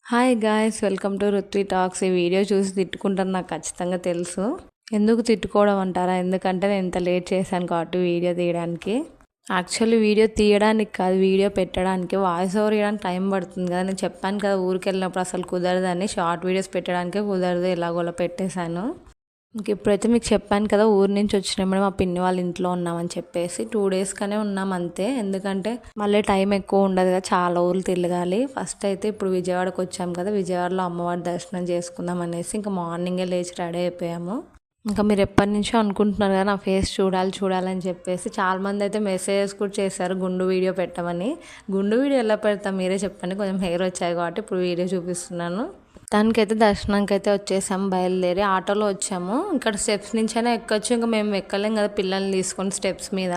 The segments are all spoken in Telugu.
Hi guys, welcome to Ruthvi talks. ఈ వీడియో చూసి తిట్టుకుంటారు, నాకు ఖచ్చితంగా తెలుసు. ఎందుకు తిట్టుకోవడం అంటారా? ఎందుకంటే నేను ఇంత లేట్ చేశాను కాబట్టి వీడియో తీయడానికి. యాక్చువల్లీ వీడియో తీయడానికి కాదు, వీడియో పెట్టడానికి. వాయిస్ ఓవర్ ఇవ్వడానికి టైం పడుతుంది కదా. నేను చెప్పాను కదా, ఊరికి వెళ్ళినప్పుడు అసలు కుదరదని. షార్ట్ వీడియోస్ పెట్టడానికే కుదరదు, ఎలాగోలా పెట్టేశాను. ఇంక ఇప్పుడైతే మీకు చెప్పాను కదా, ఊరి నుంచి వచ్చినప్పుడు మా పిన్ని వాళ్ళ ఇంట్లో ఉన్నామని చెప్పేసి 2 డేస్గానే ఉన్నాం అంతే. ఎందుకంటే మళ్ళీ టైం ఎక్కువ ఉండదు కదా, చాలా ఊర్లు తిరగాలి. ఫస్ట్ అయితే ఇప్పుడు విజయవాడకు వచ్చాం కదా, విజయవాడలో అమ్మవారి దర్శనం చేసుకుందాం అనేసి ఇంకా మార్నింగే లేచి రెడీ అయిపోయాము. ఇంకా మీరు ఎప్పటి నుంచో అనుకుంటున్నారు కదా నా ఫేస్ చూడాలని చెప్పేసి. చాలామంది అయితే మెసేజెస్ కూడా చేశారు గుండు వీడియో పెట్టమని. గుండు వీడియో ఎలా పెడతాం మీరే చెప్పండి. కొంచెం హెయిర్ వచ్చాయి కాబట్టి ఇప్పుడు వీడియో చూపిస్తున్నాను. దానికైతే దర్శనానికి అయితే వచ్చేసాము, బయలుదేరి ఆటోలో వచ్చాము. ఇక్కడ స్టెప్స్ నుంచైనా ఎక్కొచ్చు, ఇంకా మేము ఎక్కలేం కదా పిల్లల్ని తీసుకొని స్టెప్స్ మీద.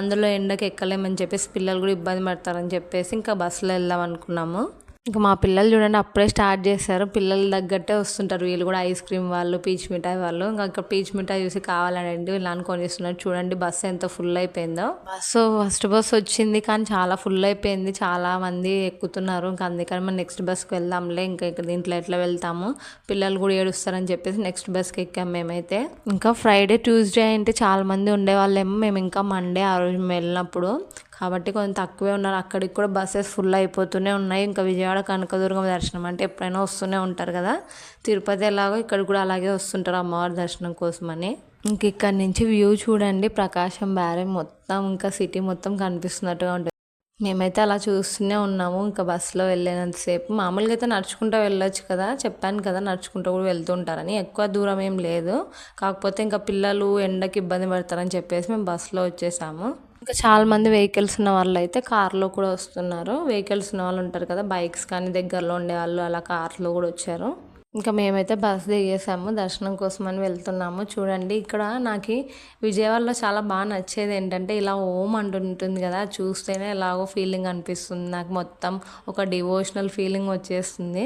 అందులో ఎండకి ఎక్కలేమని చెప్పేసి పిల్లలు కూడా ఇబ్బంది పడతారని చెప్పేసి ఇంకా బస్సులో వెళ్దాం అనుకున్నాము. ఇంకా మా పిల్లలు చూడండి అప్పుడే స్టార్ట్ చేశారు. పిల్లలు తగ్గట్టే వస్తుంటారు వీళ్ళు కూడా. ఐస్ క్రీమ్ వాళ్ళు, పీచ్ మిఠాయి వాళ్ళు. ఇంకా ఇక్కడ పీచ్ మిఠాయి చూసి కావాలండి వీళ్ళు అనుకొని ఇస్తున్నారు. చూడండి బస్సు ఎంత ఫుల్ అయిపోయిందో. ఫస్ట్ బస్సు వచ్చింది కానీ చాలా ఫుల్ అయిపోయింది, చాలా మంది ఎక్కుతున్నారు. ఇంకా అందుకని మనం నెక్స్ట్ బస్కి వెళ్దాంలే, ఇంకా ఇక్కడ దీంట్లో ఎట్లా వెళ్తాము, పిల్లలు కూడా ఏడుస్తారని చెప్పేసి నెక్స్ట్ బస్కి ఎక్కాము మేమైతే. ఇంకా ఫ్రైడే ట్యూస్డే అంటే చాలా మంది ఉండేవాళ్ళేమో, మేము ఇంకా మండే ఆ రోజు వెళ్ళినప్పుడు కాబట్టి కొంచెం తక్కువే ఉన్నారు. అక్కడికి కూడా బస్సెస్ ఫుల్ అయిపోతూనే ఉన్నాయి. ఇంకా విజయవాడ కనకదుర్గం దర్శనం అంటే ఎప్పుడైనా వస్తూనే ఉంటారు కదా, తిరుపతి ఎలాగో ఇక్కడ కూడా అలాగే వస్తుంటారు అమ్మవారి దర్శనం కోసమని. ఇంక ఇక్కడ నుంచి వ్యూ చూడండి, ప్రకాశం బ్యారేజ్ మొత్తం ఇంకా సిటీ మొత్తం కనిపిస్తున్నట్టుగా ఉంటుంది. మేమైతే అలా చూస్తూనే ఉన్నాము ఇంకా బస్సులో వెళ్ళేంతసేపు. మామూలుగా అయితే నడుచుకుంటూ వెళ్ళొచ్చు కదా, చెప్పాను కదా నడుచుకుంటూ కూడా వెళ్తుంటారని. ఎక్కువ దూరం ఏం లేదు, కాకపోతే ఇంకా పిల్లలు ఎండకి ఇబ్బంది పడతారని చెప్పేసి మేము బస్సులో వచ్చేసాము. ఇంకా చాలా మంది వెహికల్స్ ఉన్న వాళ్ళు అయితే కార్లో కూడా వస్తున్నారు. వెహికల్స్ ఉన్న వాళ్ళు ఉంటారు కదా, బైక్స్ కానీ దగ్గరలో ఉండేవాళ్ళు అలా కార్లో కూడా వచ్చారు. ఇంకా మేమైతే బస్ దిగేసాము, దర్శనం కోసం అని వెళ్తున్నాము. చూడండి ఇక్కడ నాకు విజయవాడలో చాలా బాగా నచ్చేది ఏంటంటే ఇలా ఓం అంటుంటుంది కదా, చూస్తేనే ఎలాగో ఫీలింగ్ అనిపిస్తుంది నాకు. మొత్తం ఒక డివోషనల్ ఫీలింగ్ వచ్చేస్తుంది.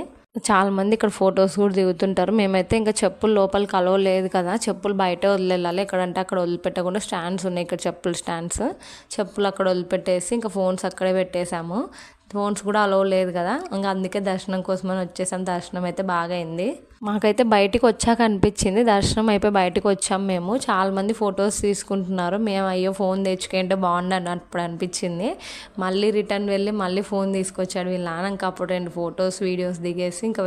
చాలా మంది ఇక్కడ ఫొటోస్ కూడా దిగుతుంటారు. మేమైతే ఇంకా చెప్పులు లోపలికి అలో లేదు కదా, చెప్పులు బయట వదిలేయాలి. ఎక్కడంటే అక్కడ వదిలిపెట్టకుండా స్టాండ్స్ ఉన్నాయి ఇక్కడ, చెప్పులు స్టాండ్స్. చెప్పులు అక్కడ వదిలిపెట్టేసి ఇంకా ఫోన్స్ అక్కడే పెట్టేశాము. ఫోన్స్ కూడా అలో లేదు కదా, ఇంకా అందుకే దర్శనం కోసమని వచ్చేసాం. దర్శనం అయితే బాగా అయింది. మాకైతే బయటికి వచ్చాక అనిపించింది, దర్శనం అయిపోయి బయటకు వచ్చాం మేము. చాలామంది ఫొటోస్ తీసుకుంటున్నారు. మేము అయ్యో ఫోన్ తెచ్చుకుంటే బాగుండు అన్నప్పుడు అనిపించింది. మళ్ళీ రిటర్న్ వెళ్ళి మళ్ళీ ఫోన్ తీసుకొచ్చాడు వీళ్ళ నాన్న. ఇంకా అప్పుడు 2 ఫొటోస్ వీడియోస్ దిగేసి ఇంకా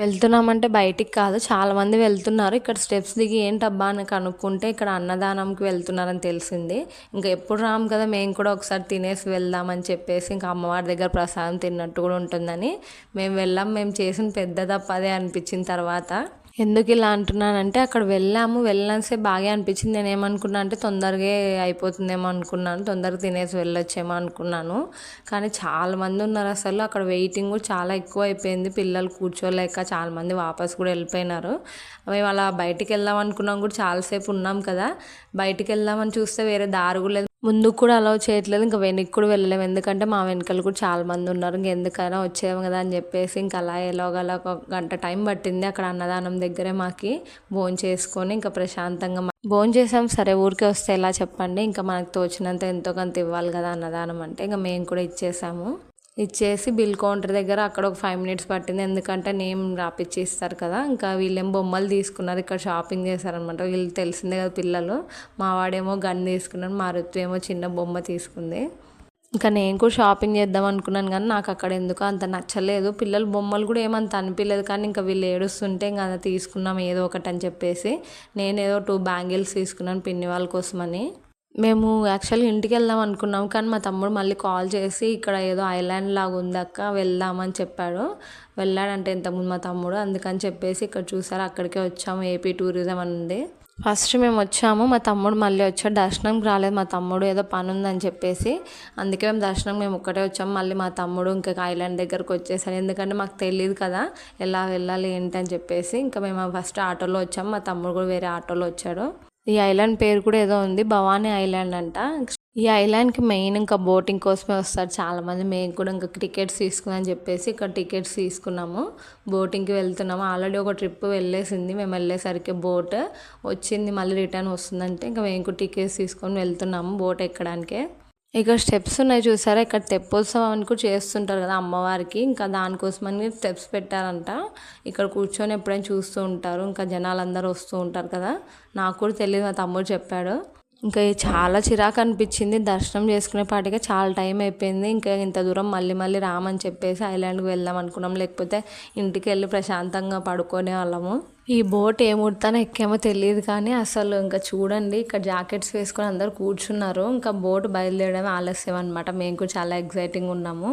వెళ్తున్నామంటే బయటికి కాదు, చాలామంది వెళ్తున్నారు. ఇక్కడ స్టెప్స్ దిగి ఏంటబ్బా అని కనుక్కుంటే ఇక్కడ అన్నదానంకి వెళ్తున్నారని తెలిసింది. ఇంకా ఎప్పుడు రాము కదా, మేము కూడా ఒకసారి తినేసి వెళ్దామని చెప్పేసి ఇంకా అమ్మవారి దగ్గర ప్రసాదం తిన్నట్టు కూడా ఉంటుందని మేము వెళ్ళాం. మేము చేసిన పెద్ద తప్పదే అనిపించింది తర్వాత. ఎందుకు ఇలా అంటున్నానంటే అక్కడ వెళ్ళాసేపు బాగా అనిపించింది. నేను ఏమనుకున్నా అంటే తొందరగా అయిపోతుందేమో అనుకున్నాను, తొందరగా తినేసి వెళ్ళొచ్చేమో అనుకున్నాను. కానీ చాలామంది ఉన్నారు అసలు. అక్కడ వెయిటింగ్ కూడా చాలా ఎక్కువ అయిపోయింది, పిల్లలు కూర్చోలేక చాలామంది వాపస్ కూడా వెళ్ళిపోయినారు. మేము అలా బయటికి వెళ్దాం అనుకున్నాం కూడా, చాలాసేపు ఉన్నాం కదా, బయటికి వెళ్దామని చూస్తే వేరే దారి కూడా లేదు. ముందుకు కూడా అలౌ చేయట్లేదు, ఇంకా వెనక్కి కూడా వెళ్ళలేము. ఎందుకంటే మా వెనకాల కూడా చాలా మంది ఉన్నారు. ఇంక ఎందుకైనా వచ్చేము కదా అని చెప్పేసి ఇంకా అలా ఎలాగోలా 1 గంట టైం పట్టింది. అక్కడ అన్నదానం దగ్గరే మాకి భోజనం చేసుకొని ఇంకా ప్రశాంతంగా భోజనం చేసాం. సరే ఊరికే వస్తే ఎలా చెప్పండి, ఇంకా మనకు తోచినంత ఎంతో కొంత ఇవ్వాలి కదా అన్నదానం అంటే. ఇంకా మేము కూడా ఇచ్చేసి బిల్ కౌంటర్ దగ్గర అక్కడ ఒక 5 minutes పట్టింది. ఎందుకంటే నేమ్ రాపిచ్చి ఇస్తారు కదా. ఇంకా వీళ్ళేం బొమ్మలు తీసుకున్నారు, ఇక్కడ షాపింగ్ చేశారనమాట. వీళ్ళు తెలిసిందే కదా పిల్లలు. మా వాడేమో గన్ తీసుకున్నాడు, మా ఋతు ఏమో చిన్న బొమ్మ తీసుకుంది. ఇంకా నేను కూడా షాపింగ్ చేద్దాం అనుకున్నాను కానీ నాకు అక్కడ ఎందుకో అంత నచ్చలేదు. పిల్లలు బొమ్మలు కూడా ఏమంత అనిపించలేదు, కానీ ఇంకా వీళ్ళు ఏడుస్తుంటే ఇంకా తీసుకున్నాం ఏదో ఒకటి అని చెప్పేసి. నేను ఏదో 2 బ్యాంగిల్స్ తీసుకున్నాను పిన్ని వాళ్ళ కోసమని. మేము యాక్చువల్గా ఇంటికి వెళ్దాం అనుకున్నాం, కానీ మా తమ్ముడు మళ్ళీ కాల్ చేసి ఇక్కడ ఏదో ఐలాండ్ లాగా ఉంది అక్క, వెళ్దామని చెప్పాడు. వెళ్ళాడంటే ఇంతకుముందు మా తమ్ముడు, అందుకని చెప్పేసి ఇక్కడ చూసారు అక్కడికే వచ్చాము. ఏపీ టూరిజం అని ఉంది. ఫస్ట్ మేము వచ్చాము, మా తమ్ముడు మళ్ళీ వచ్చాడు. దర్శనంకి రాలేదు మా తమ్ముడు, ఏదో పని ఉందని చెప్పేసి. అందుకే మేము ఒక్కటే వచ్చాము. మళ్ళీ మా తమ్ముడు ఇంకా ఐలాండ్ దగ్గరకు వచ్చేసాడు, ఎందుకంటే మాకు తెలియదు కదా ఎలా వెళ్ళాలి ఏంటి అని చెప్పేసి. ఇంకా మేము ఫస్ట్ ఆటోలో వచ్చాము, మా తమ్ముడు కూడా వేరే ఆటోలో వచ్చాడు. ఈ ఐలాండ్ పేరు కూడా ఏదో ఉంది, భవానీ ఐలాండ్ అంట. ఈ ఐలాండ్కి మెయిన్ ఇంకా బోటింగ్ కోసమే వస్తారు చాలామంది. మేము కూడా ఇంకా టికెట్స్ తీసుకుందని చెప్పేసి ఇక్కడ టికెట్స్ తీసుకున్నాము, బోటింగ్కి వెళ్తున్నాము. ఆల్రెడీ ఒక ట్రిప్ వెళ్ళేసింది, మేము వెళ్ళేసరికి బోట్ వచ్చింది, మళ్ళీ రిటర్న్ వస్తుందంటే ఇంకా మేము కూడా టికెట్స్ తీసుకొని వెళ్తున్నాము బోట్ ఎక్కడానికే. ఇక్కడ స్టెప్స్ ఉన్నాయి చూసారా, ఇక్కడ తెప్పోత్సవం అని కూడా చేస్తుంటారు కదా అమ్మవారికి, ఇంకా దానికోసమని స్టెప్స్ పెట్టారంట. ఇక్కడ కూర్చొని ఎప్పుడైనా చూస్తూ ఉంటారు, ఇంకా జనాలు అందరూ వస్తూ ఉంటారు కదా. నాకు కూడా తెలియదు, మా తమ్ముడు చెప్పాడు. ఇంకా చాలా చిరాకు అనిపించింది, దర్శనం చేసుకునేపాటిగా చాలా టైం అయిపోయింది. ఇంకా ఇంత దూరం మళ్ళీ మళ్ళీ రామని చెప్పేసి ఐలాండ్కి వెళ్దాం అనుకున్నాం, లేకపోతే ఇంటికి వెళ్ళి ప్రశాంతంగా పడుకునే వాళ్ళము. ఈ బోట్ ఏ ముడతానో ఎక్కేమో తెలియదు కానీ అసలు ఇంకా చూడండి, ఇక్కడ జాకెట్స్ వేసుకొని అందరు కూర్చున్నారు. ఇంకా బోట్ బయలుదేరడమే ఆలస్యం అనమాట. మేము కూడా చాలా ఎగ్జైటింగ్ ఉన్నాము.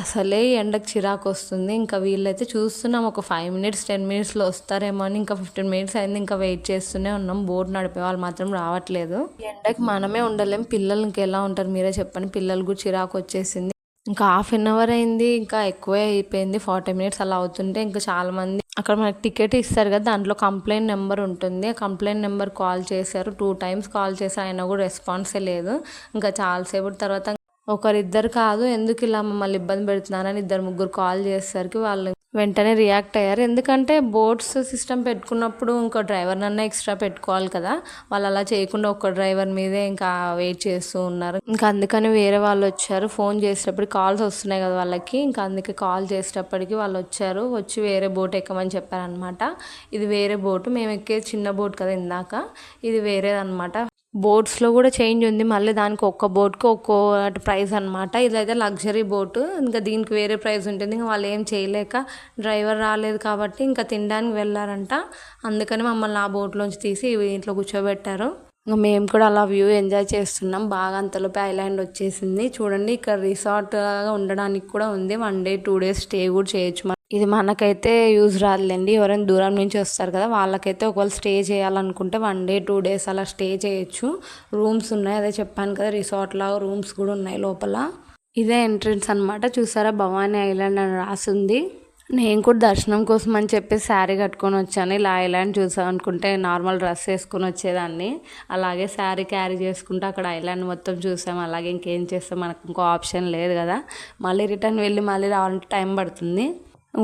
అసలే ఎండకు చిరాకు వస్తుంది. ఇంకా వీళ్ళైతే చూస్తున్నాం ఒక 5 మినిట్స్ 10 మినిట్స్లో వస్తారేమో అని, ఇంకా 15 మినిట్స్ అయింది, ఇంకా వెయిట్ చేస్తూనే ఉన్నాం. బోట్ నడిపే వాళ్ళు మాత్రం రావట్లేదు. ఎండకి మనమే ఉండలేం, పిల్లలు ఇంకెలా ఉంటారు మీరే చెప్పండి. పిల్లలు కూడా చిరాకు వచ్చేసింది. ఇంకా 1/2 అవర్ అయింది, ఇంకా ఎక్కువే అయిపోయింది. 40 మినిట్స్ అలా అవుతుంటే ఇంకా చాలా మంది అక్కడ మనకి టికెట్ ఇస్తారు కదా, దాంట్లో కంప్లైంట్ నెంబర్ ఉంటుంది. ఆ కంప్లైంట్ నెంబర్ కాల్ చేశారు, 2 టైమ్స్ కాల్ చేశారు, అయినా కూడా రెస్పాన్సే లేదు. ఇంకా చాలాసేపటి తర్వాత ఒకరిద్దరు కాదు, ఎందుకు ఇలా మమ్మల్ని ఇబ్బంది పెడుతున్నారని 2-3 కాల్ చేసేసరికి వాళ్ళు వెంటనే రియాక్ట్ అయ్యారు. ఎందుకంటే బోట్స్ సిస్టమ్ పెట్టుకున్నప్పుడు ఇంకో డ్రైవర్నన్నా ఎక్స్ట్రా పెట్టుకోవాలి కదా, వాళ్ళు అలా చేయకుండా ఒక డ్రైవర్ మీదే ఇంకా వెయిట్ చేస్తూ ఉన్నారు. ఇంకా అందుకని వేరే వాళ్ళు వచ్చారు. ఫోన్ చేసేటప్పుడు కాల్స్ వస్తున్నాయి కదా వాళ్ళకి, ఇంకా అందుకే కాల్ చేసేటప్పటికి వాళ్ళు వచ్చారు. వచ్చి వేరే బోట్ ఎక్కమని చెప్పారనమాట. ఇది వేరే బోటు, మేము ఎక్కేది చిన్న బోట్ కదా ఇందాక, ఇది వేరేదనమాట. బోట్స్లో కూడా చేంజ్ ఉంది, మళ్ళీ దానికి ఒక్క బోట్కి ఒక్కో ప్రైస్ అనమాట. ఇదైతే లగ్జరీ బోటు, ఇంకా దీనికి వేరే ప్రైస్ ఉంటుంది. ఇంకా వాళ్ళు ఏం చేయలేక డ్రైవర్ రాలేదు కాబట్టి ఇంకా తినడానికి వెళ్ళారంట. అందుకని మమ్మల్ని ఆ బోట్లోంచి తీసి ఇంట్లో కూర్చోబెట్టారు. ఇంకా మేము కూడా అలా వ్యూ ఎంజాయ్ చేస్తున్నాం. బాగా అంతలోపే ఐలాండ్ వచ్చేసింది. చూడండి, ఇక్కడ రిసార్ట్ ఉండడానికి కూడా ఉంది. 1 డే 2 డేస్ స్టే కూడా చేయొచ్చు. ఇది మనకైతే యూజ్ రాదులేండి, ఎవరైనా దూరం నుంచి వస్తారు కదా వాళ్ళకైతే ఒకవేళ స్టే చేయాలనుకుంటే 1 డే 2 డేస్ అలా స్టే చేయొచ్చు. రూమ్స్ ఉన్నాయి, అదే చెప్పాను కదా, రిసార్ట్ లాగా రూమ్స్ కూడా ఉన్నాయి లోపల. ఇదే ఎంట్రన్స్ అనమాట. చూసారా, భవానీ ఐలాండ్ అని రాసింది. నేను కూడా దర్శనం కోసం అని చెప్పి శారీ కట్టుకొని వచ్చాను. ఇలా ఐలాండ్ చూసాం అనుకుంటే నార్మల్ డ్రెస్ వేసుకొని వచ్చేదాన్ని, అలాగే శారీ క్యారీ చేసుకుంటూ అక్కడ ఐలాండ్ మొత్తం చూసాం. అలాగే ఇంకేం చేస్తాం, మనకు ఇంకో ఆప్షన్ లేదు కదా, మళ్ళీ రిటర్న్ వెళ్ళి మళ్ళీ రావాలంటే టైం పడుతుంది.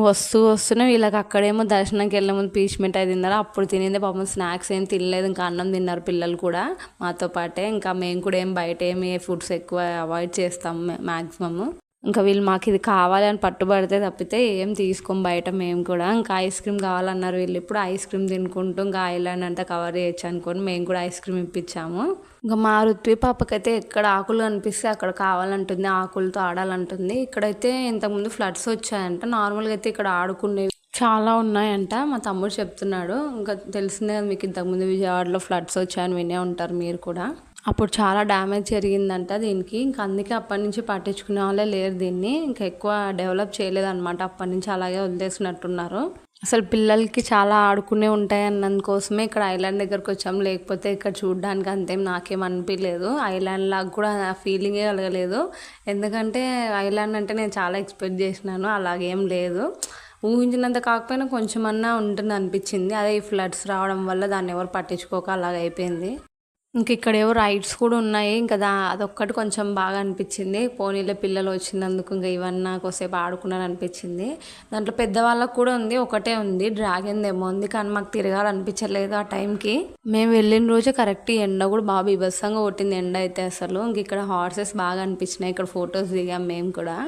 వస్తూనే వీళ్ళకి అక్కడేమో దర్శనంకి వెళ్ళే ముందు పీచ్మెంట్ అది తిన్నారు, అప్పుడు తినిందే పాపం. స్నాక్స్ ఏం తినలేదు, ఇంకా అన్నం తిన్నారు పిల్లలు కూడా మాతో పాటే. ఇంకా మేము కూడా ఏం బయట ఏమి ఫుడ్స్ ఎక్కువ అవాయిడ్ చేస్తాం మ్యాక్సిమమ్. ఇంకా వీళ్ళు మాకు ఇది కావాలి అని పట్టుబడితే తప్పితే ఏం తీసుకోం బయట మేము కూడా. ఇంకా ఐస్ క్రీమ్ కావాలన్నారు వీళ్ళు. ఇప్పుడు ఐస్ క్రీమ్ తినుకుంటూ ఇంకా ఐలాండ్ అంతా కవర్ చేయొచ్చు అనుకొని మేము కూడా ఐస్ క్రీమ్ ఇప్పించాము. ఇంకా మా రుత్వి పాపకైతే ఎక్కడ ఆకులు కనిపిస్తే అక్కడ కావాలంటుంది, ఆకులతో ఆడాలంటుంది. ఇక్కడైతే ఇంతకుముందు ఫ్లడ్స్ వచ్చాయంట, నార్మల్గా అయితే ఇక్కడ ఆడుకునేవి చాలా ఉన్నాయంట, మా తమ్ముడు చెప్తున్నాడు. ఇంకా తెలిసిందే కదా మీకు, ఇంతకుముందు విజయవాడలో ఫ్లడ్స్ వచ్చాయని వినే ఉంటారు మీరు కూడా. అప్పుడు చాలా డ్యామేజ్ జరిగిందంట దీనికి. ఇంకా అందుకే అప్పటి నుంచి పట్టించుకునే వాళ్ళే లేరు దీన్ని, ఇంకా ఎక్కువ డెవలప్ చేయలేదన్నమాట. అప్పటి నుంచి అలాగే వదిలేసినట్టున్నారు. అసలు పిల్లలకి చాలా ఆడుకునే ఉంటాయి అన్నందుకోసమే ఇక్కడ ఐలాండ్ దగ్గరకు వచ్చాము, లేకపోతే ఇక్కడ చూడడానికి అంతేం నాకేం అనిపించలేదు. ఐలాండ్ లాగా కూడా ఫీలింగే కలగలేదు, ఎందుకంటే ఐలాండ్ అంటే నేను చాలా ఎక్స్పెక్ట్ చేసినాను, అలాగేం లేదు. ఊహించినంత కాకపోయినా కొంచెమన్నా ఉంటుంది అనిపించింది. అదే ఈ ఫ్లడ్స్ రావడం వల్ల దాన్ని ఎవరు పట్టించుకోక అలాగ అయిపోయింది. ఇంక ఇక్కడ ఏవో రైడ్స్ కూడా ఉన్నాయి, ఇంకా అదొక్కటి కొంచెం బాగా అనిపించింది. పోనీలో పిల్లలు వచ్చినందుకు ఇంకా ఇవన్నీ కొద్దిసేపు ఆడుకున్నారు అనిపించింది. దాంట్లో పెద్దవాళ్ళకు కూడా ఉంది, ఒకటే ఉంది, డ్రాగన్ ఏమో ఉంది, కానీ మాకు తిరగాలనిపించలేదు ఆ టైంకి. మేము వెళ్ళిన రోజే కరెక్ట్ ఎండ కూడా బాగా బీభత్సంగా కొట్టింది ఎండ అయితే అసలు. ఇంక ఇక్కడ హార్సెస్ బాగా అనిపించినాయి, ఇక్కడ ఫొటోస్ దిగాం మేము కూడా.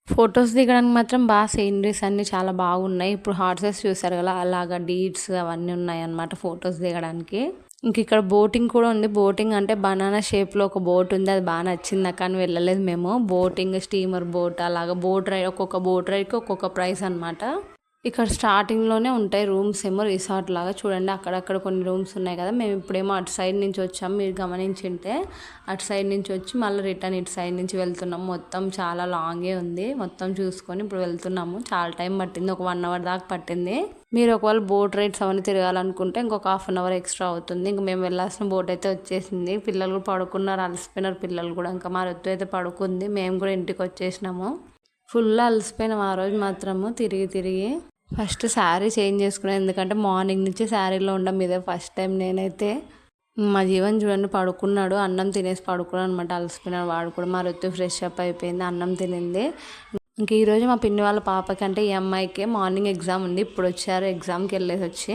ఫొటోస్ దిగడానికి మాత్రం బాగా సీనరీస్ అన్నీ చాలా బాగున్నాయి. ఇప్పుడు హార్సెస్ చూసారు కదా, అలాగా డీడ్స్ అవన్నీ ఉన్నాయి అన్నమాట ఫొటోస్ దిగడానికి. ఇంక ఇక్కడ బోటింగ్ కూడా ఉంది. బోటింగ్ అంటే బనానా షేప్లో ఒక బోట్ ఉంది, అది బాగా నచ్చింది నాకు, కానీ వెళ్ళలేదు మేము. బోటింగ్, స్టీమర్ బోట్, అలాగా బోట్ రైడ్, ఒక్కొక్క బోట్ రైడ్కి ఒక్కొక్క ప్రైస్ అనమాట. ఇక్కడ స్టార్టింగ్లోనే ఉంటాయి రూమ్స్ ఏమో రిసార్ట్ లాగా. చూడండి అక్కడక్కడ కొన్ని రూమ్స్ ఉన్నాయి కదా. మేము ఇప్పుడేమో అటు సైడ్ నుంచి వచ్చాము, మీరు గమనించింటే అటు సైడ్ నుంచి వచ్చి మళ్ళీ రిటర్న్ ఇటు సైడ్ నుంచి వెళ్తున్నాము. మొత్తం చాలా లాంగే ఉంది, మొత్తం చూసుకొని ఇప్పుడు వెళ్తున్నాము. చాలా టైం పట్టింది, ఒక 1 అవర్ దాకా పట్టింది. మీరు ఒకవేళ బోట్ రైడ్స్ అవన్నీ తిరగాలనుకుంటే ఇంకొక 1/2 అవర్ ఎక్స్ట్రా అవుతుంది. ఇంక మేము వెళ్ళాల్సిన బోట్ అయితే వచ్చేసింది. పిల్లలు కూడా పడుకున్నారు, అలసిపోయినారు పిల్లలు కూడా. ఇంకా మా రొత్తు అయితే పడుకుంది, మేము కూడా ఇంటికి వచ్చేసినాము. ఫుల్ అలసిపోయినాం ఆ రోజు మాత్రము తిరిగి. ఫస్ట్ శారీ చేంజ్ చేసుకున్నాను, ఎందుకంటే మార్నింగ్ నుంచి శారీలో ఉండడం ఇదే ఫస్ట్ టైం. నేనైతే మా జీవన్ చూడండి పడుకున్నాడు, అన్నం తినేసి పడుకున్నాడు అనమాట, అలసిపోయినాడు వాడు కూడా. మా రొత్తు ఫ్రెష్ అప్ అయిపోయింది, అన్నం తినింది. ఇంక ఈరోజు మా పిన్ని వాళ్ళ పాపకి అంటే ఈ అమ్మాయికి మార్నింగ్ ఎగ్జామ్ ఉంది, ఇప్పుడు వచ్చారు ఎగ్జామ్కి వెళ్ళేసి వచ్చి.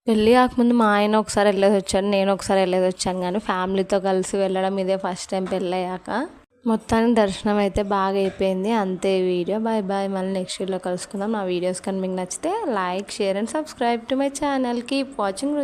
పెళ్ళి కాకముందు మా ఆయన ఒకసారి వెళ్ళేసి వచ్చాను, నేను ఒకసారి వెళ్ళేసి వచ్చాను, కానీ ఫ్యామిలీతో కలిసి వెళ్ళడం ఇదే ఫస్ట్ టైం పెళ్ళయ్యాక. మొత్తానికి దర్శనం అయితే బాగా అయిపోయింది. అంతే వీడియో. Bye bye. మళ్ళీ నెక్స్ట్ వీడియోలో కలుసుకుందాం. నా వీడియోస్ కానీ మీకు నచ్చితే like, share and subscribe to my channel. Keep watching.